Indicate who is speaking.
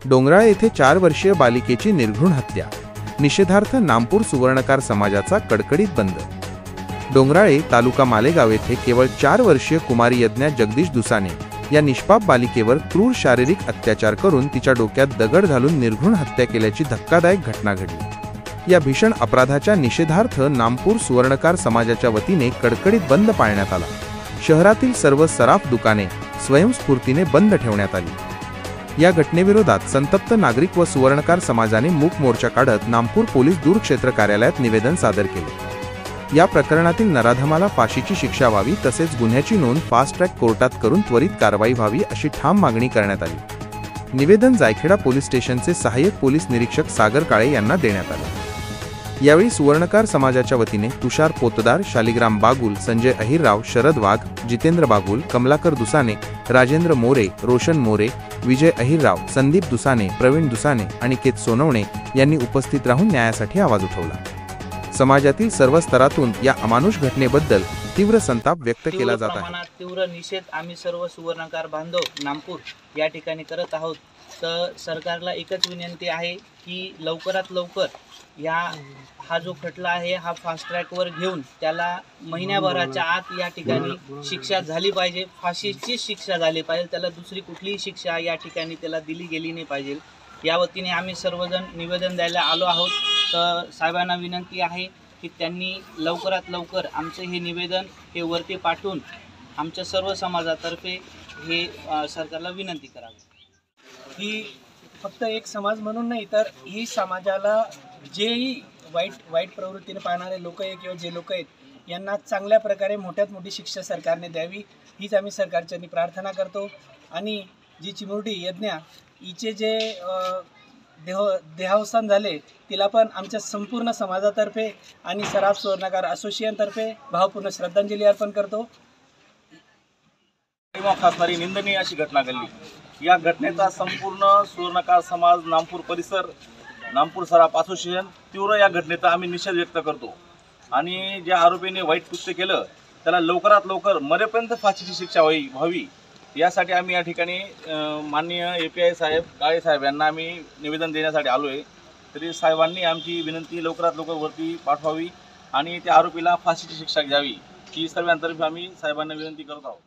Speaker 1: डोंगराळे येथे 4 वर्षीय बालिकेची निर्घृण हत्या, निषेधार्थ नामपूर सुवर्णकार समाजाचा कडकडीत बंद। डोंगराळे तालुका मालेगाव येथे केवळ 4 वर्षीय कुमारी यज्ञा जगदीश दुसाने या निष्पाप बालिकेवर क्रूर शारीरिक अत्याचार करून तिच्या डोक्यात दगड घालून निर्घृण हत्या केल्याची धक्कादायक घटना घडली। या भीषण अपराधाच्या निषेधार्थ नामपूर सुवर्णकार समाजाच्या वतीने कडकडीत बंद पाळण्यात आला। शहरातील सर्व सराफ दुकाने स्वयंस्फूर्तीने बंद ठेवण्यात आली। या घटनेविरोधात संतप्त नागरिक व सुवर्णकार समाजाने मूक मोर्चा काढत नामपूर पोलीस दूरक्षेत्र कार्यालयात निवेदन सादर केले। या प्रकरणातील नराधमाला फाशीची शिक्षा व्हावी तसेच गुन्ह्याची नोंद फास्ट ट्रॅक कोर्टात करून त्वरित कारवाई व्हावी अशी ठाम मागणी करण्यात आली। निवेदन जायखेडा पोलीस स्टेशनचे सहाय्यक पोलीस निरीक्षक सागर काळे यांना देण्यात आले। यावेळी सुवर्णकार समाजाच्या वतीने तुषार पोतदार, शालिग्राम बागुल, संजय अहिरराव, शरद वाघ, जितेंद्र बागुल, कमलाकर दुसाने, राजेंद्र मोरे, रोशन मोरे, विजय अहिरराव, संदीप दुसाने, प्रवीण दुसाने आणि केत सोनवणे यांनी उपस्थित राहून न्यायासाठी आवाज उठवला। समाजातील सर्व स्तरातून या अमानुष घटनेबद्दल तीव्र संताप व्यक्त केला जात आहे।
Speaker 2: तीव्र निषेध आम्ही सर्व सुवर्णकार बांधव नामपूर या ठिकाणी करत आहोत। तर सरकारला एकच विनंती आहे की लवकरात लवकर हा जो खटला आहे हा फास्ट ट्रॅकवर घेऊन त्याला महिन्याभराच्या आत या ठिकाणी शिक्षा झाली पाहिजे, फाशीची शिक्षा झाली पाहिजे, त्याला दुसरी कुठलीही शिक्षा या ठिकाणी त्याला दिली गेली नाही पाहिजे। या वतीने आम्ही सर्वजण निवेदन द्यायला आलो आहोत। तर साहेबांना विनंती आहे की त्यांनी लवकरात लवकर आमचे हे निवेदन हे वरती पाठवून आमच्या सर्व समाजातर्फे हे सरकारला विनंती करावी।
Speaker 3: ही फक्त एक समाज म्हणून नाही तर ही समाजाला जेही वाईट प्रवृत्तीने पाहणारे लोक आहे किंवा जे लोक आहेत यांना चांगल्या प्रकारे मोठ्यात मोठी शिक्षा सरकारने द्यावी हीच आम्ही सरकारच्यांनी प्रार्थना करतो। आणि जी चिमुरडी यज्ञा हिचे जे देहावसान झाले तिला पण आमच्या संपूर्ण समाजातर्फे आणि सराफ सुवर्णकार असोसिएशनतर्फे भावपूर्ण श्रद्धांजली अर्पण करतो।
Speaker 4: खासणारी निंदनीय अशी घटना घडली। या घटनेचा संपूर्ण सुवर्णकार समाज, नामपूर परिसर, नामपूर सराफ असोसिएशन तीव्र या घटनेचा आम्ही निषेध व्यक्त करतो आणि ज्या आरोपीने वाईट कृत्य केलं त्याला लवकरात लवकर मरेपर्यंत फाशीची शिक्षा व्हावी यासाठी आम्ही या ठिकाणी माननीय API साहेब, काळे साहेब यांना आम्ही निवेदन देण्यासाठी आलो आहे। तरी साहेबांनी आमची विनंती लवकरात लवकर वरती पाठवावी आणि त्या आरोपीला फाशीची शिक्षा द्यावी ही सर्वांतर्फे आम्ही साहेबांना विनंती करत आहोत।